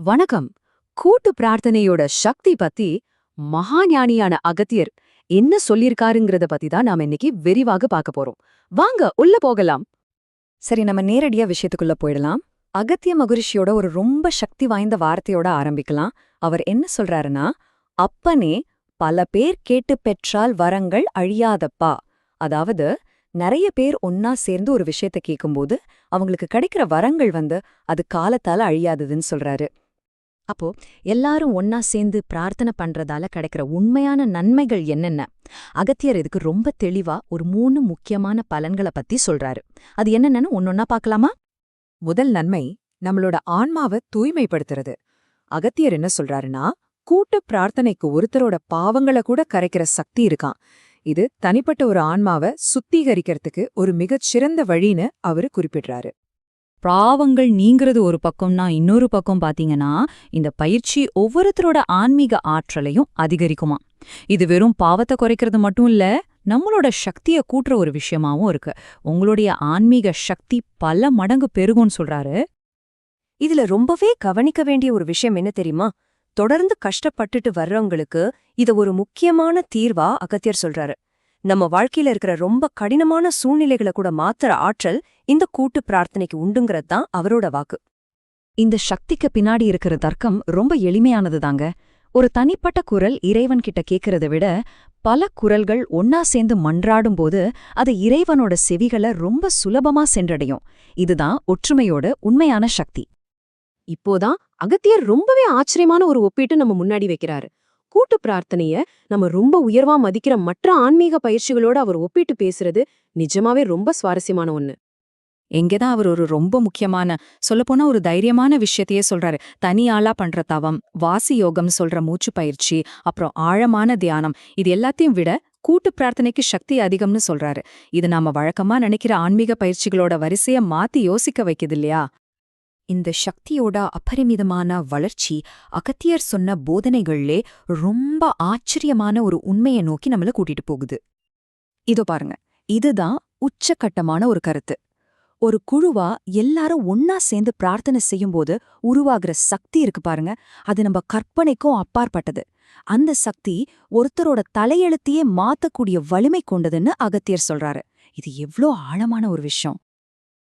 வணக்கம். கூட்டு பிரார்த்தனையோட சக்தி பத்தி மகாஞானியான அகத்தியர் என்ன சொல்லியிருக்காருங்கிறத பத்தி தான் நாம இன்னைக்கு விரிவாக பார்க்க போறோம். வாங்க உள்ள போகலாம். சரி, நம்ம நேரடியா விஷயத்துக்குள்ள போயிடலாம். அகத்திய மகரிஷியோட ஒரு ரொம்ப சக்தி வாய்ந்த வார்த்தையோட ஆரம்பிக்கலாம். அவர் என்ன சொல்றாருன்னா, அப்பனே பல பேர் கேட்டுப் பெற்றால் வரங்கள் அழியாதப்பா. அதாவது, நிறைய பேர் ஒன்னா சேர்ந்து ஒரு விஷயத்த கேட்கும்போது அவங்களுக்கு கிடைக்கிற வரங்கள் அது காலத்தால அழியாததுன்னு சொல்றாரு. அப்போ எல்லாரும் ஒன்னா சேர்ந்து பிரார்த்தனை பண்றதால கிடைக்கிற உண்மையான நன்மைகள் என்னென்ன? அகத்தியர் இதுக்கு ரொம்ப தெளிவா ஒரு 3 முக்கியமான பலன்களை பத்தி சொல்றாரு. அது என்னென்னு ஒன்னொன்னா பார்க்கலாமா? முதல் நன்மை நம்மளோட ஆன்மாவை தூய்மைப்படுத்துறது. அகத்தியர் என்ன சொல்றாருன்னா, கூட்டு பிரார்த்தனைக்கு ஒருத்தரோட பாவங்களை கூட கரைக்கிற சக்தி இருக்கான். இது தனிப்பட்ட ஒரு ஆன்மாவை சுத்திகரிக்கிறதுக்கு ஒரு மிகச் சிறந்த வழின்னு அவரு குறிப்பிடுறாரு. பாவங்கள் நீங்கிறது ஒரு பக்கம்னா, இன்னொரு பக்கம் பாத்தீங்கன்னா இந்த பயிற்சி ஒவ்வொருத்தரோட ஆன்மீக ஆற்றலையும் அதிகரிக்குமா. இது வெறும் பாவத்தை குறைக்கிறது மட்டும் இல்ல, நம்மளோட சக்தியை கூட்டுற ஒரு விஷயமாவும் இருக்கு. உங்களுடைய ஆன்மீக சக்தி பல மடங்கு பெருகும்னு சொல்றாரு. இதுல ரொம்பவே கவனிக்க வேண்டிய ஒரு விஷயம் என்ன தெரியுமா? தொடர்ந்து கஷ்டப்பட்டுட்டு வர்றவங்களுக்கு இத ஒரு முக்கியமான தீர்வா அகத்தியர் சொல்றாரு. நம்ம வாழ்க்கையில இருக்கிற ரொம்ப கடினமான சூழ்நிலைகளை கூட மாத்துற ஆற்றல் இந்த கூட்டு பிரார்த்தனைக்கு உண்டுங்கிறது தான் அவரோட வாக்கு. இந்த சக்திக்கு பின்னாடி இருக்கிற தர்க்கம் ரொம்ப எளிமையானது தாங்க. ஒரு தனிப்பட்ட குரல் இறைவன் கிட்ட கேட்கறத விட பல குரல்கள் ஒன்னா சேர்ந்து மன்றாடும்போது அது இறைவனோட செவிகளை ரொம்ப சுலபமா சென்றடையும். இதுதான் ஒற்றுமையோட உண்மையான சக்தி. இப்போதான் அகத்தியர் ரொம்பவே ஆச்சரியமான ஒரு ஒப்பீட்டு நம்ம முன்னாடி வைக்கிறாரு. கூட்டு பிரார்த்தனைய நம்ம ரொம்ப உயர்வா மதிக்கிற மற்ற ஆன்மீக பயிற்சிகளோட அவர் ஒப்பிட்டு பேசுறது நிஜமாவே ரொம்ப சுவாரஸ்யமான ஒண்ணு. எங்கேதான் அவர் ஒரு ரொம்ப முக்கியமான, சொல்லப்போனா ஒரு தைரியமான விஷயத்தையே சொல்றாரு. தனி ஆளா பண்ற தவம், வாசி யோகம் சொல்ற மூச்சு பயிற்சி, அப்புறம் ஆழமான தியானம், இது எல்லாத்தையும் விட கூட்டு பிரார்த்தனைக்கு சக்தி அதிகம்னு சொல்றாரு. இது நாம வழக்கமா நினைக்கிற ஆன்மீக பயிற்சிகளோட வரிசைய மாத்தி யோசிக்க வைக்குது இல்லையா? இந்த சக்தியோட அபரிமிதமான வளர்ச்சி அகத்தியர் சொன்ன போதனைகள்லே ரொம்ப ஆச்சரியமான ஒரு உண்மையை நோக்கி நம்மள கூட்டிட்டு போகுது. இதோ பாருங்க, இதுதான் உச்சக்கட்டமான ஒரு கருத்து. ஒரு குழுவா எல்லாரும் ஒன்னா சேர்ந்து பிரார்த்தனை செய்யும்போது உருவாகிற சக்தி இருக்கு பாருங்க, அது நம்ம கற்பனைக்கும் அப்பாற்பட்டது. அந்த சக்தி ஒருத்தரோட தலையெழுத்தையே மாத்தக்கூடிய வலிமை கொண்டதுன்னு அகத்தியர் சொல்றாரு. இது எவ்ளோ ஆழமான ஒரு விஷயம்.